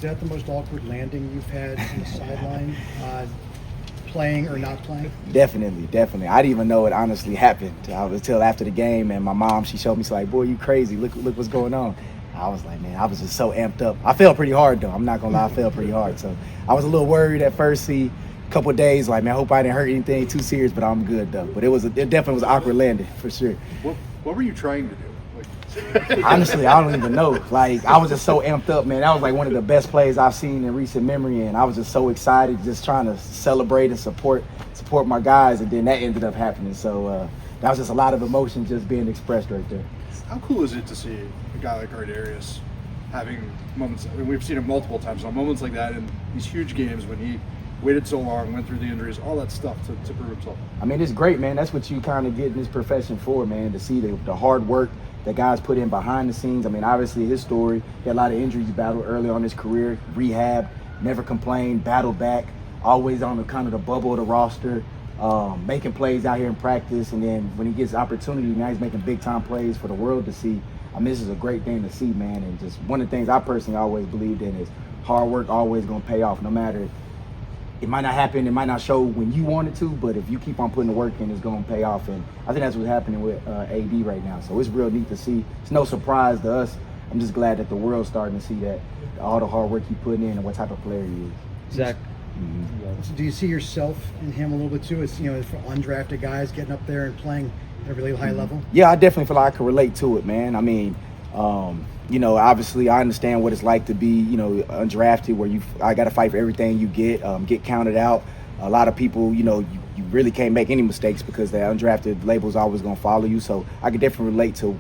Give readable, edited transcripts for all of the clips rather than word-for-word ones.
was that the most awkward landing you've had on the sideline, playing or not playing? Definitely. I didn't even know it honestly happened. I was till after the game, and my mom, she showed me, she's like, boy, you crazy. Look what's going on. I was like, man, I was just so amped up. I felt pretty hard, though. I'm not going to lie, I felt pretty hard. So I was a little worried at first, a couple of days, like, man, I hope I didn't hurt anything too serious, but I'm good, though. But it definitely was an awkward landing, for sure. What were you trying to do? Honestly, I don't even know. Like, I was just so amped up, man. That was like one of the best plays I've seen in recent memory, and I was just so excited, just trying to celebrate and support my guys, and then that ended up happening. So that was just a lot of emotion just being expressed right there. How cool is it to see a guy like Ardarius having moments? I mean, we've seen him multiple times on moments like that in these huge games when he waited so long, went through the injuries, all that stuff to prove himself. I mean, it's great, man. That's what you kind of get in this profession for, man, to see the hard work that guys put in behind the scenes. I mean, obviously his story, he had a lot of injuries he battled early on in his career, rehab, never complained, battled back, always on the kind of the bubble of the roster, making plays out here in practice, and then when he gets opportunity, now he's making big-time plays for the world to see. I mean, this is a great thing to see, man, and just one of the things I personally always believed in is hard work always going to pay off, no matter. It might not happen, it might not show when you want it to, but if you keep on putting the work in, it's going to pay off. And I think that's what's happening with AD right now. So it's real neat to see. It's no surprise to us. I'm just glad that the world's starting to see that, all the hard work he's putting in and what type of player he is. Zach. So do you see yourself in him a little bit too, as for undrafted guys getting up there and playing at a really high level? Yeah, I definitely feel like I can relate to it, man. I mean, obviously I understand what it's like to be, undrafted, where I got to fight for everything you get counted out. A lot of people, you really can't make any mistakes because the undrafted label's always going to follow you. So I can definitely relate to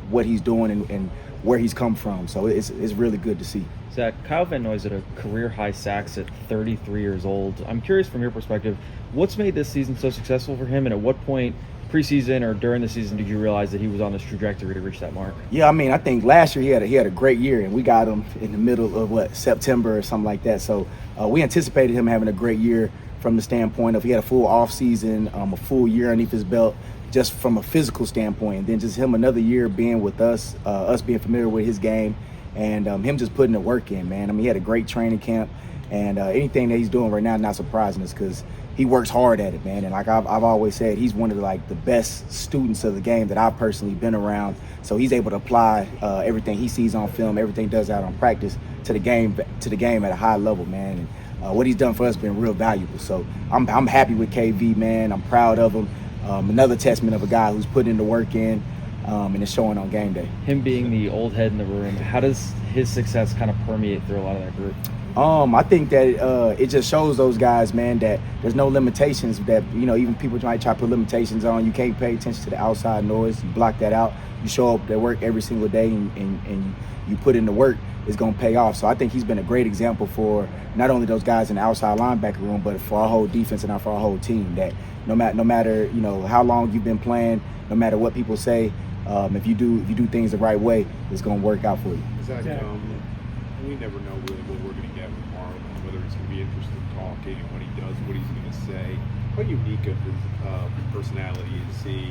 what he's doing and where he's come from. So it's really good to see. Zach, Kyle Van Noy's at a career-high sacks at 33 years old. I'm curious from your perspective, what's made this season so successful for him, and at what point preseason or during the season did you realize that he was on this trajectory to reach that mark? Yeah, I mean, I think last year he had a great year, and we got him in the middle of September or something like that. So we anticipated him having a great year from the standpoint of he had a full off season, a full year underneath his belt, just from a physical standpoint, and then just him another year being with us, us being familiar with his game, and him just putting the work in, man. I mean, he had a great training camp, and anything that he's doing right now is not surprising us because he works hard at it, man. And like I've always said, he's one of the best students of the game that I've personally been around. So he's able to apply everything he sees on film, everything he does out on practice to the game at a high level, man. And what he's done for us has been real valuable. So I'm happy with KV, man. I'm proud of him. Another testament of a guy who's putting the work in, and it's showing on game day. Him being the old head in the room, how does his success kind of permeate through a lot of that group? I think that it just shows those guys, man, that there's no limitations that, even people might try to put limitations on. You can't pay attention to the outside noise. You block that out. You show up at work every single day and you put in the work, it's going to pay off. So I think he's been a great example for not only those guys in the outside linebacker room, but for our whole defense and for our whole team, that no matter how long you've been playing, no matter what people say, if you do things the right way, it's going to work out for you. We never know really what we're going to get with Marlon, whether it's going to be interesting talking and what he does, what he's going to say. How unique of his personality is he?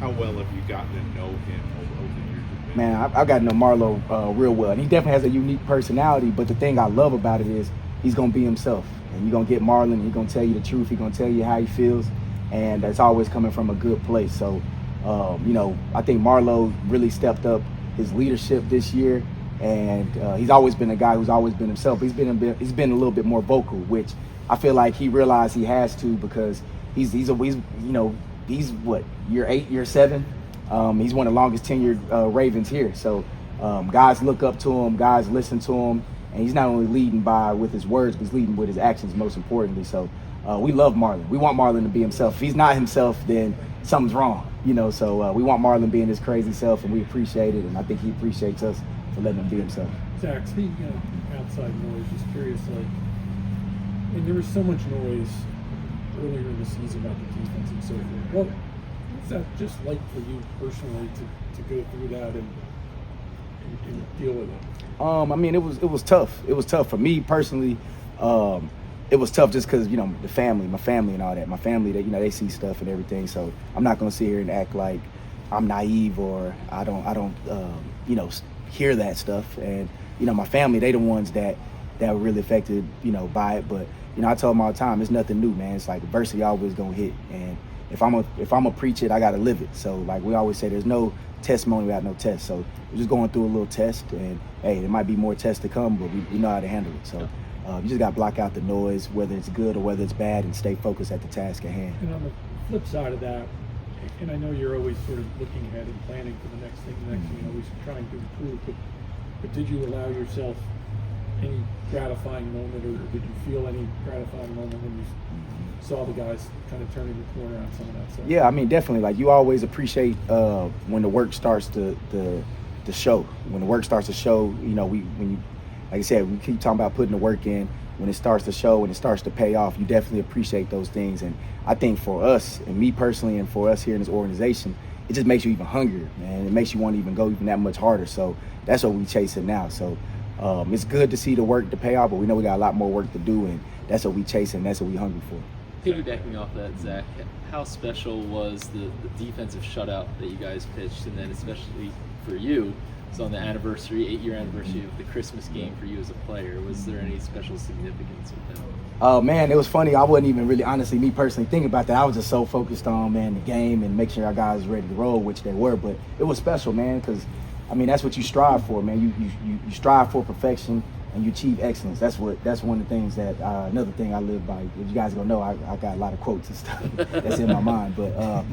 How well have you gotten to know him over the years? Man, I've gotten to know Marlo real well, and he definitely has a unique personality. But the thing I love about it is he's going to be himself, and you're going to get Marlon. He's going to tell you the truth. He's going to tell you how he feels, and it's always coming from a good place. So, I think Marlo really stepped up his leadership this year. And he's always been a guy who's always been himself. He's been a little bit more vocal, which I feel like he realized he has to because he's what, year 8, year 7. He's one of the longest tenured Ravens here. So guys look up to him, guys listen to him, and he's not only leading with his words, but he's leading with his actions most importantly. So we love Marlon. We want Marlon to be himself. If he's not himself, then something's wrong, So we want Marlon being his crazy self, and we appreciate it, and I think he appreciates us for letting him be himself. Zach, speaking of outside noise, just curious, and there was so much noise earlier in the season about the defense and so forth. What's that just like for you personally to go through that and deal with it? I mean, it was tough. It was tough for me personally. It was tough just because my family and all that. My family, they see stuff and everything. So I'm not gonna sit here and act like I'm naive or I don't hear that stuff. And, you know, my family, they the ones that were really affected, you know, by it. But, you know, I tell them all the time, it's nothing new, man. It's like adversity always gonna hit. And if I'm a preach it, I gotta live it. So like we always say, there's no testimony without no test. So we're just going through a little test, and hey, there might be more tests to come, but we know how to handle it. So you just gotta block out the noise, whether it's good or whether it's bad, and stay focused at the task at hand. And on the flip side of that, and I know you're always sort of looking ahead and planning for the next thing, always trying to improve, but did you allow yourself any gratifying moment, or did you feel any gratifying moment when you saw the guys kind of turning the corner on some of that stuff? Yeah, I mean, definitely. Like, you always appreciate when the work starts to show. When the work starts to show, you know, like I said, we keep talking about putting the work in. When it starts to show, when it starts to pay off, you definitely appreciate those things. And I think for us, and me personally, and for us here in this organization, it just makes you even hungrier, man. It makes you want to even go even that much harder. So that's what we chasing now. So it's good to see the work to pay off, but we know we got a lot more work to do, and that's what we chasing. That's what we hungry for. Piggybacking off that, Zach, how special was the defensive shutout that you guys pitched, and then especially for you, it's on the 8-year anniversary of the Christmas game for you as a player. Was there any special significance with that? Oh, man, it was funny. I wasn't even really, honestly, me personally, thinking about that. I was just so focused on, man, the game and making sure our guys were ready to roll, which they were. But it was special, man, because, I mean, that's what you strive for, man. You strive for perfection, and you achieve excellence. That's one of the things that another thing I live by. If you guys don't know, I got a lot of quotes and stuff that's in my mind. But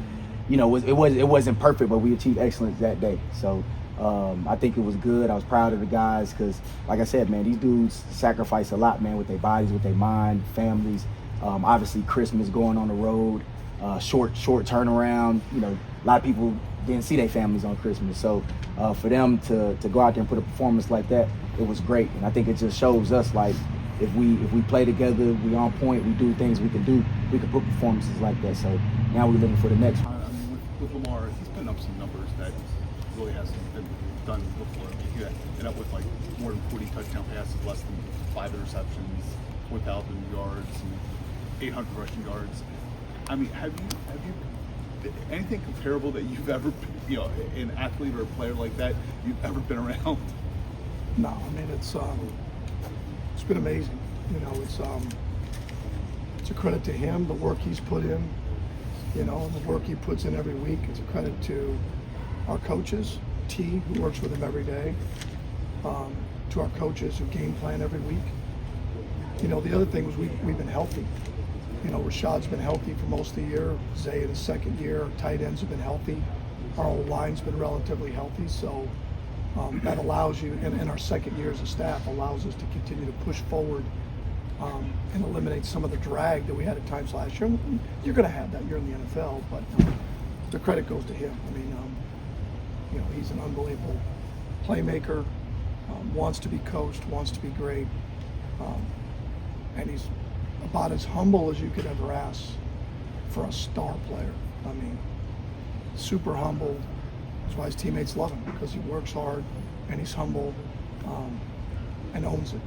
you know, it wasn't perfect, but we achieved excellence that day. So I think it was good. I was proud of the guys because, like I said, man, these dudes sacrifice a lot, man, with their bodies, with their mind, families. Obviously, Christmas, going on the road, short turnaround. You know, a lot of people didn't see their families on Christmas. So for them to go out there and put a performance like that, it was great. And I think it just shows us, like, if we play together, we on point, we do things we can do, we can put performances like that. So now we're looking for the next one. I mean, with Lamar, he's putting up some numbers that really hasn't been done before. I mean, he ended up with like more than 40 touchdown passes, less than 5 interceptions, 4,000 yards, and 800 rushing yards. I mean, have you anything comparable that you've ever, you know, an athlete or a player like that you've ever been around? No, I mean, it's been amazing. You know, it's a credit to him, the work he's put in, you know, and the work he puts in every week. It's a credit to our coaches, T, who works with him every day, to our coaches who game plan every week. You know, the other thing was we've been healthy. You know, Rashad's been healthy for most of the year. Zay in his second year. Tight ends have been healthy. Our whole line's been relatively healthy. So that allows you, and our second year as a staff allows us to continue to push forward and eliminate some of the drag that we had at times last year. And you're going to have that. You're in the NFL, but the credit goes to him. I mean, you know, he's an unbelievable playmaker. Wants to be coached. Wants to be great, and he's about as humble as you could ever ask for a star player. I mean, super humble. That's why his teammates love him, because he works hard and he's humble and owns it.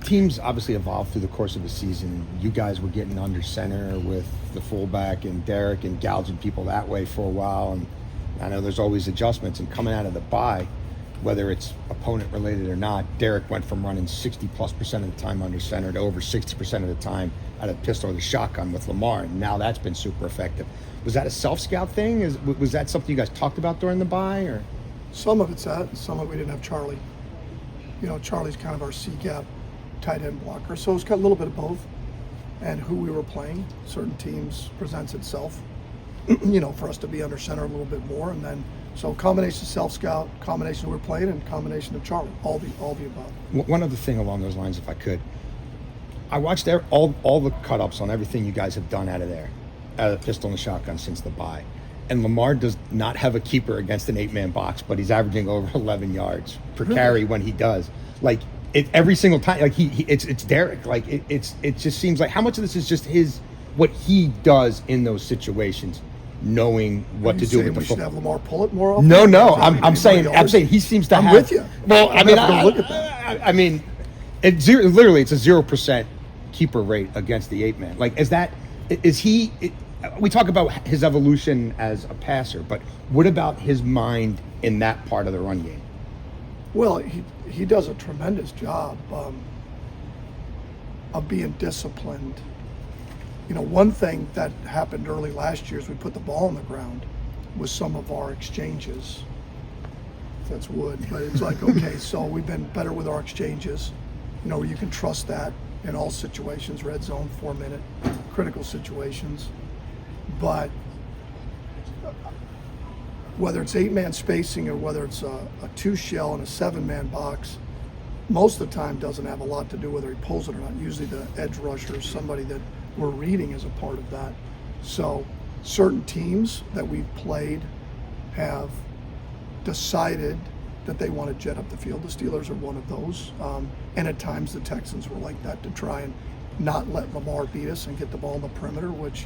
Teams obviously evolved through the course of the season. You guys were getting under center with the fullback and Derek and gouging people that way for a while. And I know there's always adjustments. And coming out of the bye, whether it's opponent related or not, Derek went from running 60+% of the time under center to over 60% of the time out of the pistol or the shotgun with Lamar, and now that's been super effective. Was that a self-scout thing? Was that something you guys talked about during the bye, or? Some of it's that, and some of it we didn't have Charlie. You know, Charlie's kind of our C-gap tight end blocker, so it's got a little bit of both. And who we were playing, certain teams presents itself, you know, for us to be under center a little bit more, and then so combination of self-scout, combination we're playing, and combination of Charlie, all the above. One other thing along those lines, if I could, I watched all the cut-ups on everything you guys have done out of there, out of the pistol and the shotgun since the bye. And Lamar does not have a keeper against an 8-man box, but he's averaging over 11 yards per carry when he does. Like, every single time, like it's Derek. Like it just seems like, how much of this is just what he does in those situations, knowing what to do with the football. We should have Lamar pull it more often. No. I'm saying he seems to have. I'm with you. Well, I mean, look at that. I mean, it's literally it's a 0% keeper rate against the 8-man. Like, is he we talk about his evolution as a passer, but what about his mind in that part of the run game? Well, he does a tremendous job of being disciplined. You know, one thing that happened early last year is we put the ball on the ground with some of our exchanges. That's wood, but it's like, okay, so we've been better with our exchanges. You know, you can trust that in all situations, red zone, 4-minute, critical situations. But whether it's 8-man spacing or whether it's a 2-shell and a 7-man box, most of the time doesn't have a lot to do whether he pulls it or not. Usually the edge rusher is somebody that we're reading as a part of that. So certain teams that we've played have decided that they want to jet up the field. The Steelers are one of those. And at times the Texans were like that to try and not let Lamar beat us and get the ball in the perimeter, which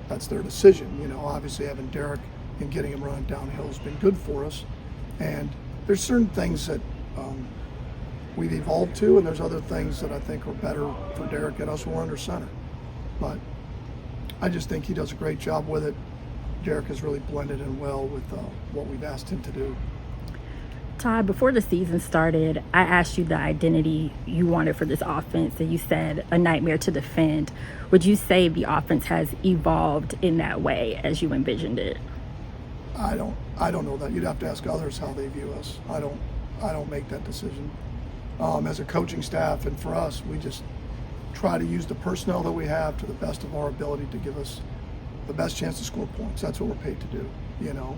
that's their decision. You know, obviously having Derek and getting him running downhill has been good for us. And there's certain things that we've evolved to, and there's other things that I think are better for Derek and us when we're under center. But I just think he does a great job with it. Derek has really blended in well with what we've asked him to do. Todd, before the season started, I asked you the identity you wanted for this offense, and you said a nightmare to defend. Would you say the offense has evolved in that way as you envisioned it? I don't know that. You'd have to ask others how they view us. I don't make that decision. As a coaching staff and for us, we just try to use the personnel that we have to the best of our ability to give us the best chance to score points. That's what we're paid to do, you know.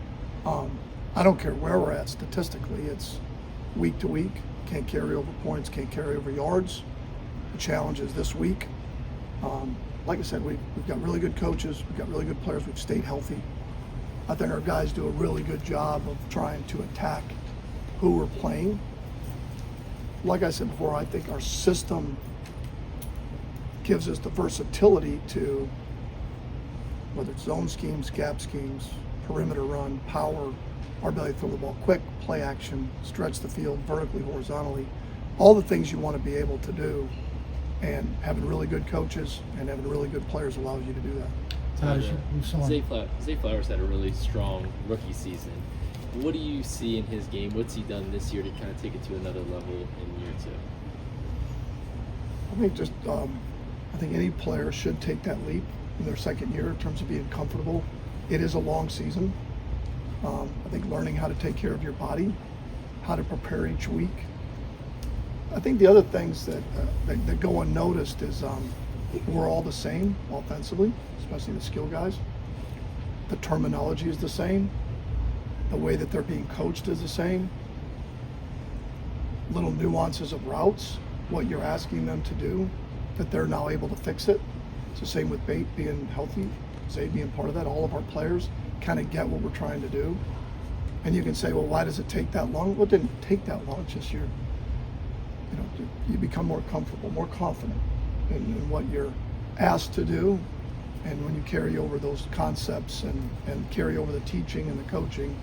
I don't care where we're at statistically. It's week to week. Can't carry over points, can't carry over yards. The challenge is this week. Like I said, we've got really good coaches. We've got really good players. We've stayed healthy. I think our guys do a really good job of trying to attack who we're playing. Like I said before, I think our system gives us the versatility to, whether it's zone schemes, gap schemes, perimeter run, power, our ability to throw the ball quick, play action, stretch the field vertically, horizontally, all the things you want to be able to do. And having really good coaches and having really good players allows you to do that. Zay Flowers had a really strong rookie season. What do you see in his game? What's he done this year to kind of take it to another level in year 2? I think just, I think any player should take that leap in their second year in terms of being comfortable. It is a long season. I think learning how to take care of your body, how to prepare each week. I think the other things that go unnoticed is we're all the same offensively, especially the skill guys. The terminology is the same. The way that they're being coached is the same. Little nuances of routes, what you're asking them to do, that they're now able to fix it. It's the same with Bate being healthy, Zay being part of that. All of our players kind of get what we're trying to do. And you can say, well, why does it take that long? Well, it didn't take that long. It's just you become more comfortable, more confident in what you're asked to do. And when you carry over those concepts and carry over the teaching and the coaching,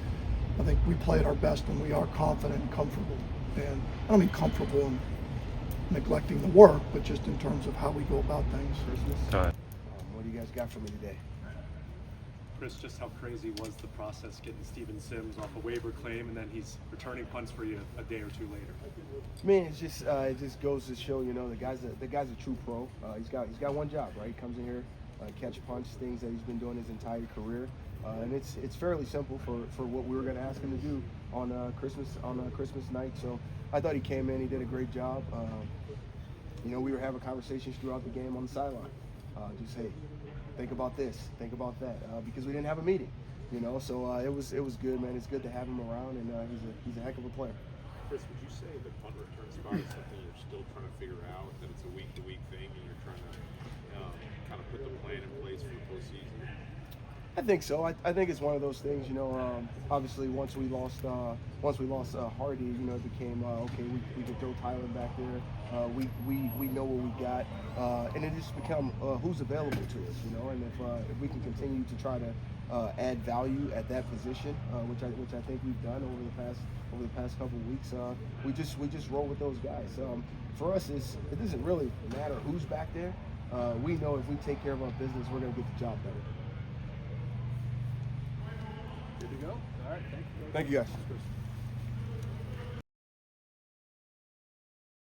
I think we play at our best when we are confident and comfortable. And I don't mean comfortable in neglecting the work, but just in terms of how we go about things. Todd. What do you guys got for me today? Chris, just how crazy was the process getting Steven Sims off a waiver claim, and then he's returning punts for you a day or two later? I mean, it just goes to show, the guy's a true pro. He's got one job, right? He comes in here, catch punts, things that he's been doing his entire career, and it's fairly simple for what we were going to ask him to do on Christmas night. So I thought he came in, he did a great job. We were having conversations throughout the game on the sideline. Just hey, think about this, think about that, because we didn't have a meeting, So it was good, man. It's good to have him around, and he's a heck of a player. Chris, would you say the punt return spot is something you're still trying to figure out, that it's a week-to-week thing, and you're trying to kind of put the plan in place for the postseason? I think so. I think it's one of those things. Obviously, once we lost Hardy, it became okay. We could throw Tyler back there. We know what we got, and it just become who's available to us. And if we can continue to try to add value at that position, which I think we've done over the past couple of weeks, we just roll with those guys. For us, it doesn't really matter who's back there. we know if we take care of our business, we're going to get the job better. Good to go. All right, thank you. Thank you, guys.